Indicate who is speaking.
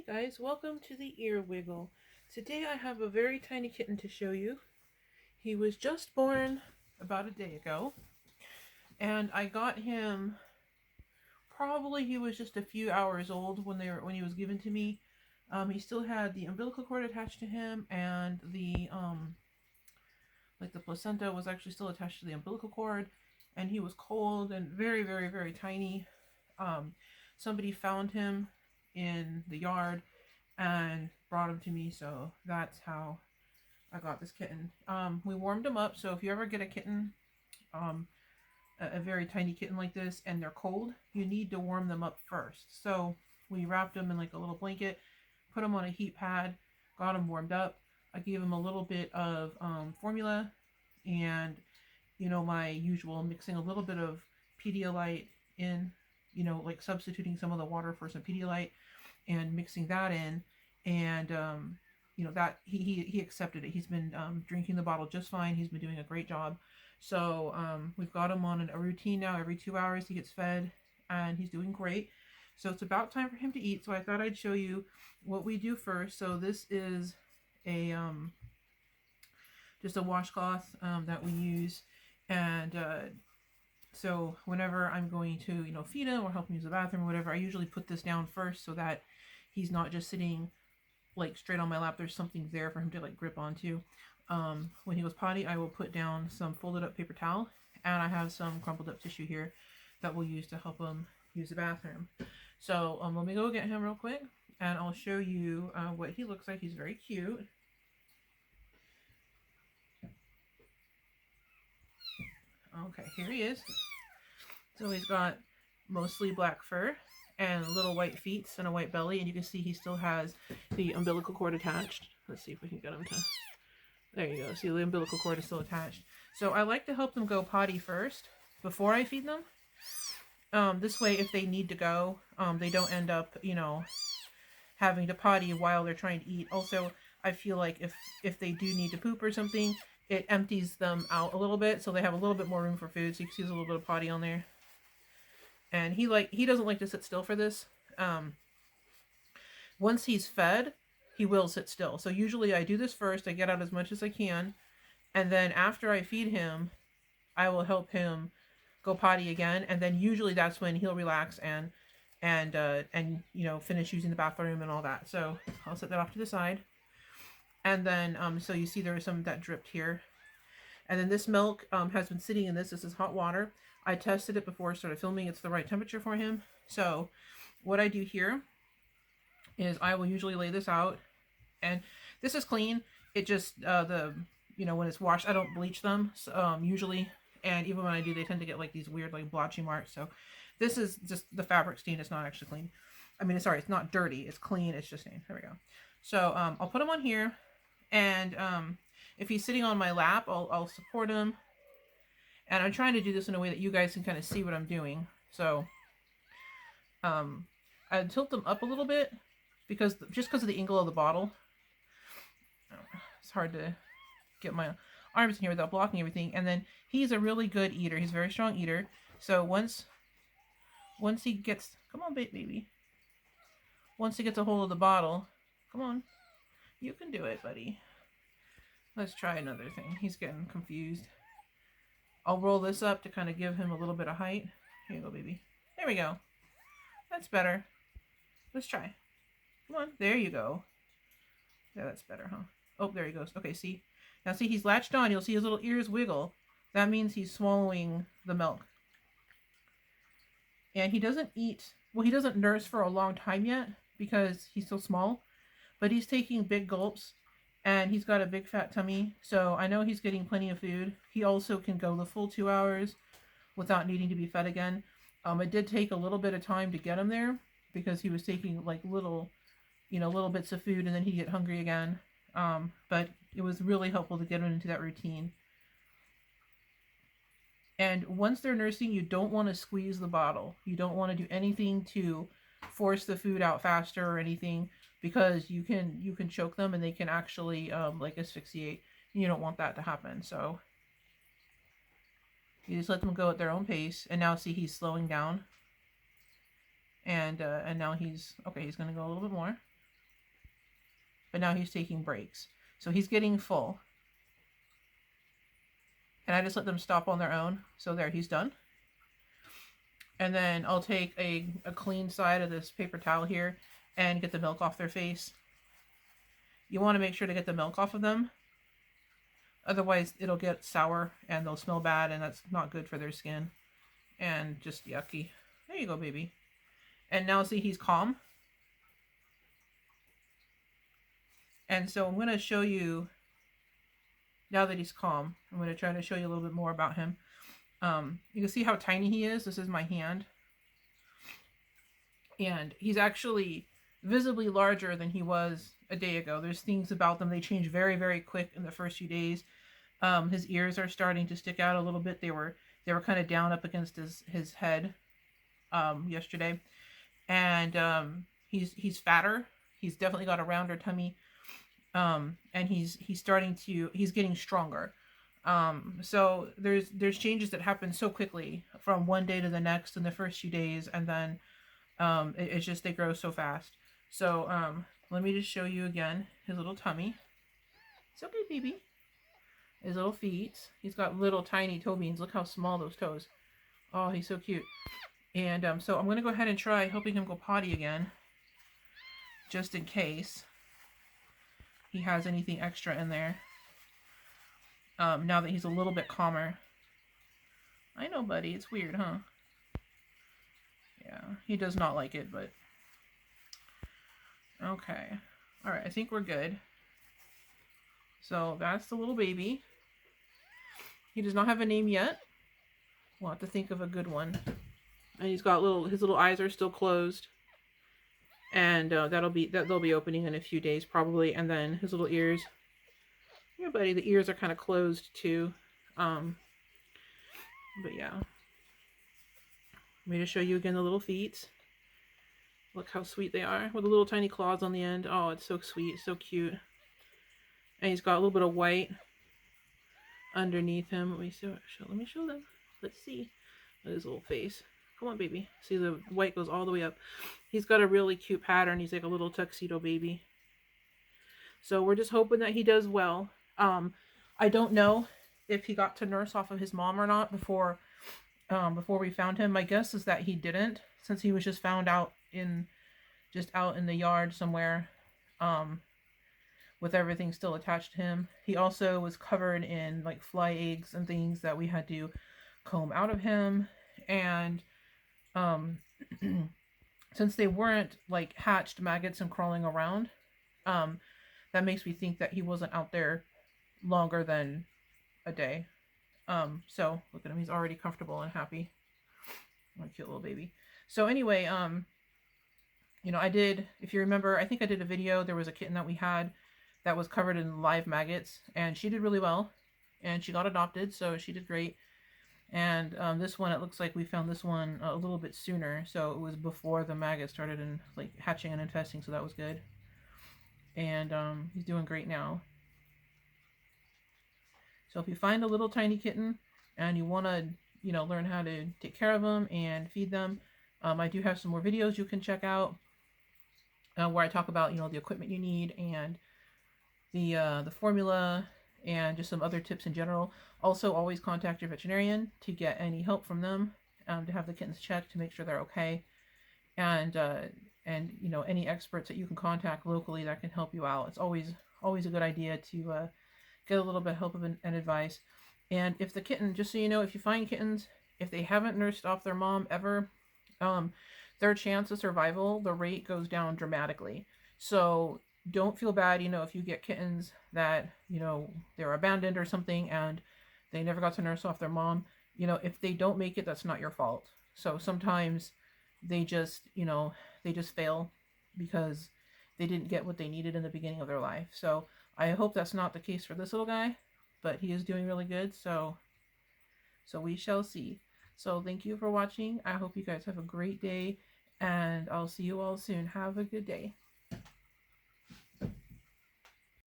Speaker 1: Hey guys, welcome to the Ear Wiggle. Today I have a very tiny kitten to show you. He was just born about a day ago, and I got him probably he was just a few hours old when he was given to me. He still had the umbilical cord attached to him, and the placenta was actually still attached to the umbilical cord, and he was cold and very very very tiny. Um, Somebody found him in the yard and brought him to me, so that's how I got this kitten. We warmed him up, so if you ever get a kitten, um, a very tiny kitten like this, and they're cold, you need to warm them up first. So we wrapped them in like a little blanket, put them on a heat pad, got them warmed up. I gave them a little bit of formula, and my usual mixing a little bit of Pedialyte in, like substituting some of the water for some Pedialyte and mixing that in, and that he accepted it. He's been drinking the bottle just fine. He's been doing a great job. So we've got him on a routine now. Every 2 hours he gets fed, and he's doing great. So it's about time for him to eat. So I thought I'd show you what we do first. So this is a just a washcloth that we use, and so whenever I'm going to feed him or help him use the bathroom or whatever, I usually put this down first so that he's not just sitting like straight on my lap. There's something there for him to like grip onto. When he goes potty, I will put down some folded up paper towel, and I have some crumpled up tissue here that we'll use to help him use the bathroom. So let me go get him real quick, and I'll show you what he looks like. He's very cute. Okay, here he is. So he's got mostly black fur and little white feet and a white belly, and you can see he still has the umbilical cord attached. Let's see if we can get him to... There you go. See, the umbilical cord is still attached. So I like to help them go potty first before I feed them. This way, if they need to go, they don't end up, having to potty while they're trying to eat. Also, I feel like if they do need to poop or something, it empties them out a little bit, so they have a little bit more room for food. So you can see there's a little bit of potty on there. And he doesn't like to sit still for this. Once he's fed, he will sit still. So usually I do this first. I get out as much as I can, and then after I feed him, I will help him go potty again, and then usually that's when he'll relax and finish using the bathroom and all that. So I'll set that off to the side. And then so you see there was some that dripped here. And then this milk has been sitting in this. This is hot water. I tested it before I started filming. It's the right temperature for him. So what I do here is I will usually lay this out. And this is clean. It just, when it's washed, I don't bleach them usually. And even when I do, they tend to get like these weird like blotchy marks. So this is just the fabric stain. It's not actually clean. I mean, sorry, it's not dirty. It's clean. It's just stained. There we go. So I'll put him on here. And if he's sitting on my lap, I'll support him. And I'm trying to do this in a way that you guys can kind of see what I'm doing. So I tilt them up a little bit because of the angle of the bottle. It's hard to get my arms in here without blocking everything. And then he's a really good eater. He's a very strong eater. So once he gets, come on, baby. Once he gets a hold of the bottle, come on, you can do it, buddy. Let's try another thing. He's getting confused. I'll roll this up to kind of give him a little bit of height. Here you go, baby. There we go. That's better. Let's try. Come on. There you go. Yeah, that's better, huh? Oh, there he goes. Okay, see? Now see, he's latched on. You'll see his little ears wiggle. That means he's swallowing the milk. And he doesn't eat... Well, he doesn't nurse for a long time yet because he's so small. But he's taking big gulps. And he's got a big fat tummy, so I know he's getting plenty of food. He also can go the full 2 hours without needing to be fed again. It did take a little bit of time to get him there because he was taking like little bits of food, and then he'd get hungry again. But it was really helpful to get him into that routine. And once they're nursing, you don't want to squeeze the bottle. You don't want to do anything to force the food out faster or anything, because you can choke them and they can actually like asphyxiate. You don't want that to happen. So you just let them go at their own pace. And now see, he's slowing down. And now he's okay. He's gonna go a little bit more. but now he's taking breaks. So he's getting full. And I just let them stop on their own. So there, he's done. And then I'll take a clean side of this paper towel here and get the milk off their face. You want to make sure to get the milk off of them. Otherwise, it'll get sour and they'll smell bad, and that's not good for their skin. And just yucky. There you go, baby. And now see, he's calm. And so I'm going to show you, now that he's calm, I'm going to try to show you a little bit more about him. You can see how tiny he is. This is my hand. And he's actually visibly larger than he was a day ago. There's things about them. They change very, very quick in the first few days. His ears are starting to stick out a little bit. They were kind of down up against his head yesterday. And he's fatter. He's definitely got a rounder tummy. And he's getting stronger. So there's changes that happen so quickly from one day to the next in the first few days, and then it's just they grow so fast. So let me just show you again his little tummy. It's okay, baby. His little feet. He's got little tiny toe beans. Look how small those toes. Oh, he's so cute. And so I'm gonna go ahead and try helping him go potty again, just in case he has anything extra in there. Now that he's a little bit calmer. I know, buddy. It's weird, huh? Yeah, he does not like it, but... Okay. Alright, I think we're good. So, that's the little baby. He does not have a name yet. We'll have to think of a good one. And he's got his little eyes are still closed. And they'll be opening in a few days, probably. And then his little ears... Yeah, buddy, the ears are kind of closed too. But yeah. Let me just show you again the little feet. Look how sweet they are with the little tiny claws on the end. Oh, it's so sweet, so cute. And he's got a little bit of white underneath him. Let me show them. Let's see. Look at his little face. Come on, baby. See, the white goes all the way up. He's got a really cute pattern. He's like a little tuxedo baby. So we're just hoping that he does well. I don't know if he got to nurse off of his mom or not before we found him. My guess is that he didn't, since he was just found out in the yard somewhere, with everything still attached to him. He also was covered in like fly eggs and things that we had to comb out of him. And since they weren't like hatched maggots and crawling around, that makes me think that he wasn't out there longer than a day. So look at him. He's already comfortable and happy. What a cute little baby. So anyway, I did, if you remember, I think I did a video. There was a kitten that we had that was covered in live maggots, and she did really well, and she got adopted, so she did great. And this one, it looks like we found this one a little bit sooner, so it was before the maggots started hatching and infesting, so that was good. And he's doing great now. So if you find a little tiny kitten and you want to, learn how to take care of them and feed them, I do have some more videos you can check out where I talk about, the equipment you need and the formula and just some other tips in general. Also, always contact your veterinarian to get any help from them, to have the kittens checked to make sure they're okay. And any experts that you can contact locally that can help you out. It's always a good idea to get a little bit of help and advice. And if the kitten, just so you know, if you find kittens, if they haven't nursed off their mom ever, their chance of survival, the rate goes down dramatically. So don't feel bad, if you get kittens that, they're abandoned or something and they never got to nurse off their mom. If they don't make it, that's not your fault. So sometimes they just fail because they didn't get what they needed in the beginning of their life. So I hope that's not the case for this little guy, but he is doing really good. So we shall see. So thank you for watching. I hope you guys have a great day, and I'll see you all soon. Have a good day.